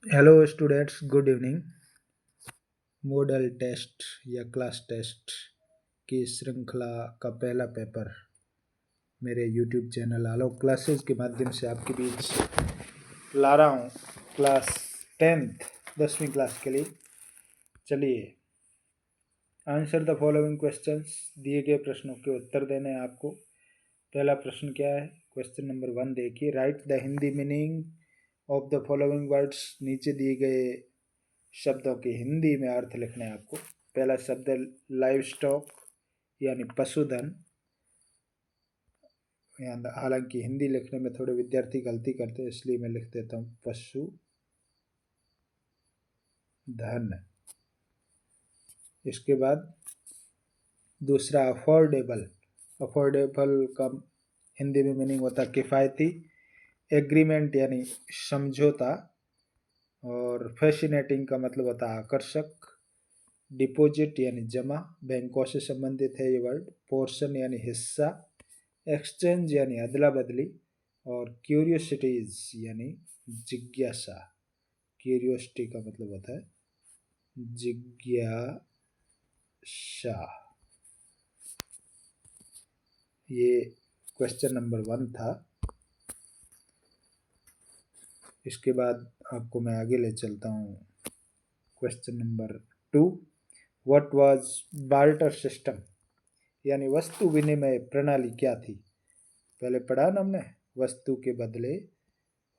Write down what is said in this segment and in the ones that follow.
Hello students, good evening. Model test या class test की श्रृंखला का पहला पेपर मेरे यूट्यूब चैनल आलोक क्लासेस के माध्यम से आपके बीच ला रहा हूँ। क्लास 10th 10वीं क्लास के लिए। चलिए, आंसर द फॉलोइंग क्वेश्चंस। दिए गए प्रश्नों के उत्तर देने हैं आपको। पहला प्रश्न क्या है? क्वेश्चन नंबर 1 देखिए। Right the Hindi meaning of the following words. नीचे दिए गए शब्दों के हिंदी में अर्थ लिखने हैं आपको। पहला शब्द है लाइव स्टॉक यानी पशुधन। हालांकि हिंदी लिखने में थोड़े विद्यार्थी गलती करते हैं, इसलिए मैं लिख देता हूँ पशुधन। इसके बाद दूसरा अफोर्डेबल। अफोर्डेबल का हिंदी में मीनिंग होता है किफ़ायती। एग्रीमेंट यानी समझौता। और फैसिनेटिंग का मतलब होता है आकर्षक। डिपॉजिट यानी जमा, बैंकों से संबंधित है ये वर्ड। पोर्शन यानी हिस्सा। एक्सचेंज यानी अदला बदली। और क्यूरियोसिटीज यानी जिज्ञासा। क्यूरियोसिटी का मतलब होता है जिज्ञासा। ये क्वेश्चन नंबर 1 था। इसके बाद आपको मैं आगे ले चलता हूँ। Question number 2। What was barter system यानी वस्तु विनिमय प्रणाली क्या थी? पहले पढ़ा ना हमने, वस्तु के बदले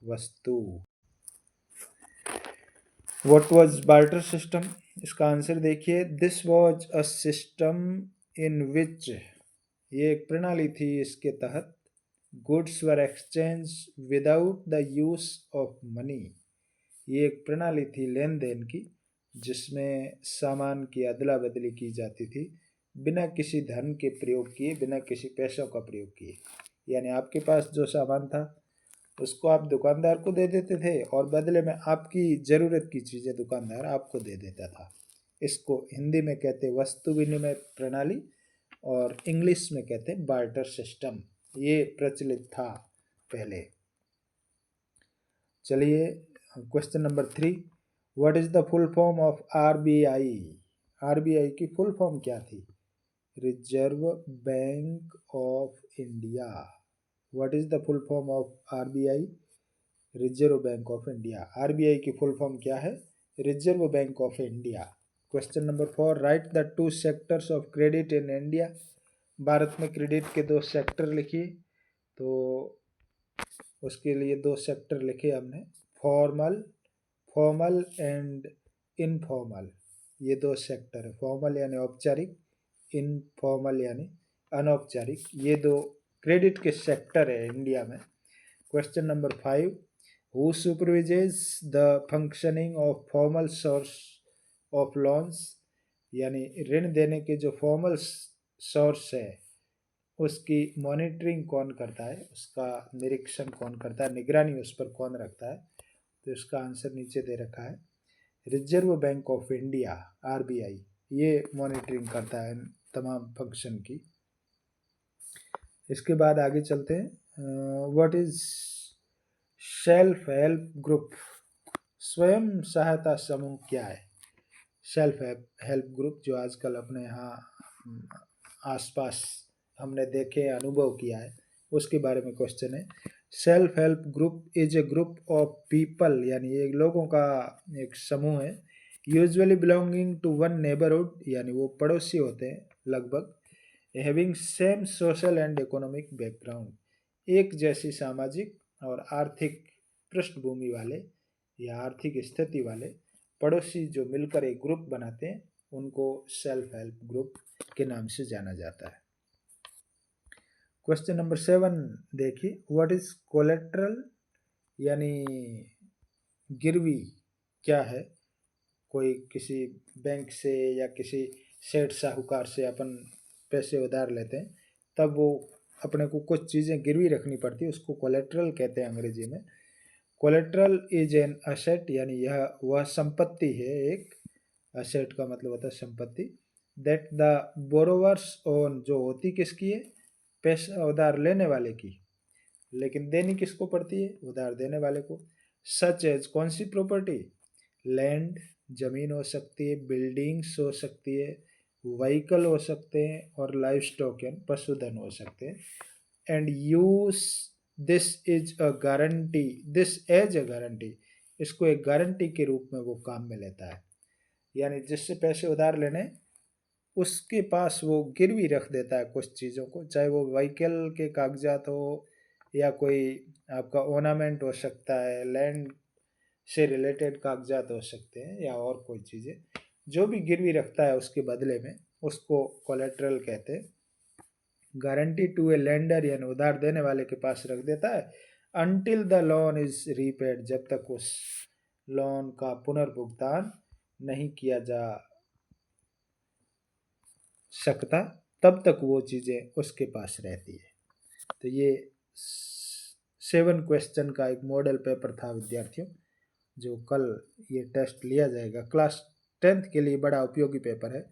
वस्तु। What was barter system? इसका आंसर देखिए। This was a system in which, ये एक प्रणाली थी इसके तहत goods were exchange without the use of money. ये एक प्रणाली थी लेन देन की जिसमें सामान की अदला बदली की जाती थी बिना किसी धन के प्रयोग किए, बिना किसी पैसों का प्रयोग किए। यानी आपके पास जो सामान था उसको आप दुकानदार को दे देते थे और बदले में आपकी ज़रूरत की चीज़ें दुकानदार आपको दे देता था। इसको हिंदी में कहते वस्तु विनिमय प्रणाली और इंग्लिश में कहते बार्टर सिस्टम। ये प्रचलित था पहले। चलिए, question number 3। What is the full form of RBI? RBI की फुल फॉर्म क्या थी? Reserve bank of India. What is the full form of RBI? Reserve bank of India. RBI की फुल फॉर्म क्या है? Reserve bank of India. Question number 4। Right the 2 sectors of credit in India. Bharat में credit के 2 sector लिखिए। तो उसके लिए 2 sector लिखे हमने, फॉर्मल फॉर्मल एंड इनफॉर्मल। ये 2 सेक्टर है, फॉर्मल यानी औपचारिक, इनफॉर्मल यानी अनौपचारिक। ये 2 क्रेडिट के सेक्टर है इंडिया में। Question number 5। Who supervises the functioning of formal source of loans? यानी ऋण देने के जो फॉर्मल सोर्स है उसकी मॉनिटरिंग कौन करता है, उसका निरीक्षण कौन करता है, निगरानी उस पर कौन रखता है? तो इसका आंसर नीचे दे रखा है, reserve bank of India RBI. ये मॉनिटरिंग करता है तमाम फंक्शन की। इसके बाद आगे चलते हैं। What is self help group? स्वयं सहायता समूह क्या है? सेल्फ हेल्प ग्रुप जो आजकल अपने यहाँ आसपास हमने देखे, अनुभव किया है, उसके बारे में क्वेश्चन है। Self help group is a group of people, यानी एक लोगों का एक समूह है। Usually belonging to one neighbourhood, यानी वो पड़ोसी होते हैं लगभग। Having same social and economic background, एक जैसी सामाजिक और आर्थिक पृष्ठभूमि वाले या आर्थिक स्थिति वाले पड़ोसी जो मिलकर एक ग्रुप बनाते हैं उनको सेल्फ हेल्प ग्रुप के नाम से जाना जाता है। क्वेश्चन नंबर 7 देखिए। व्हाट इज कोलेट्रल यानी गिरवी क्या है? कोई किसी बैंक से या किसी सेठ साहूकार से अपन पैसे उधार लेते हैं, तब वो अपने को कुछ चीज़ें गिरवी रखनी पड़ती है, उसको कोलेट्रल कहते हैं अंग्रेजी में। कोलेट्रल इज एन असेट, यानी यह वह संपत्ति है एक। असेट का मतलब होता है संपत्ति। दैट द बोरोवर्स ओन, जो होती किसकी है? पैसा उधार लेने वाले की, लेकिन देनी किसको पड़ती है? उधार देने वाले को। सच एज कौन सी प्रॉपर्टी? लैंड, जमीन हो सकती है, बिल्डिंग्स हो सकती है, व्हीकल हो सकते हैं, और लाइव स्टॉक यानी पशुधन हो सकते हैं। And use this is a guarantee, this as a guarantee, इसको एक गारंटी के रूप में वो काम में लेता है। यानी जिससे पैसे उधार लेने, उसके पास वो गिरवी रख देता है कुछ चीज़ों को, चाहे वो व्हीकल के कागजात हो या कोई आपका ओनामेंट हो सकता है, लैंड से रिलेटेड कागजात हो सकते हैं, या और कोई चीज़ें, जो भी गिरवी रखता है उसके बदले में, उसको कोलेट्रल कहते हैं। गारंटी टू ए लेंडर यानी उधार देने वाले के पास रख देता है, until the loan is repaid, जब तक उस लोन का पुनर्भुगतान नहीं किया जा सकता, तब तक वो चीज़ें उसके पास रहती है। तो ये 7 क्वेश्चन का एक मॉडल पेपर था विद्यार्थियों, जो कल ये टेस्ट लिया जाएगा। क्लास 10th के लिए बड़ा उपयोगी पेपर है,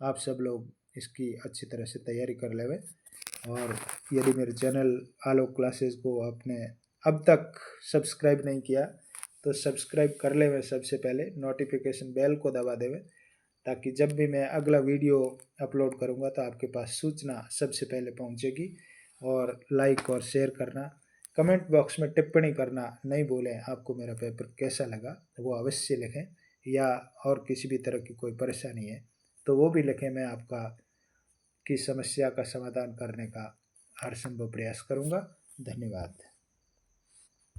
आप सब लोग इसकी अच्छी तरह से तैयारी कर लेवे। और यदि मेरे चैनल आलोक क्लासेस को आपने अब तक सब्सक्राइब नहीं किया तो सब्सक्राइब कर लेवे, सबसे पहले नोटिफिकेशन बेल को दबा देवे, ताकि जब भी मैं अगला वीडियो अपलोड करूंगा तो आपके पास सूचना सबसे पहले पहुंचेगी। और लाइक और शेयर करना, कमेंट बॉक्स में टिप्पणी करना नहीं भूलें। आपको मेरा पेपर कैसा लगा वो अवश्य लिखें, या और किसी भी तरह की कोई परेशानी है तो वो भी लिखें, मैं आपका की समस्या का समाधान करने का हर संभव प्रयास करूंगा। धन्यवाद।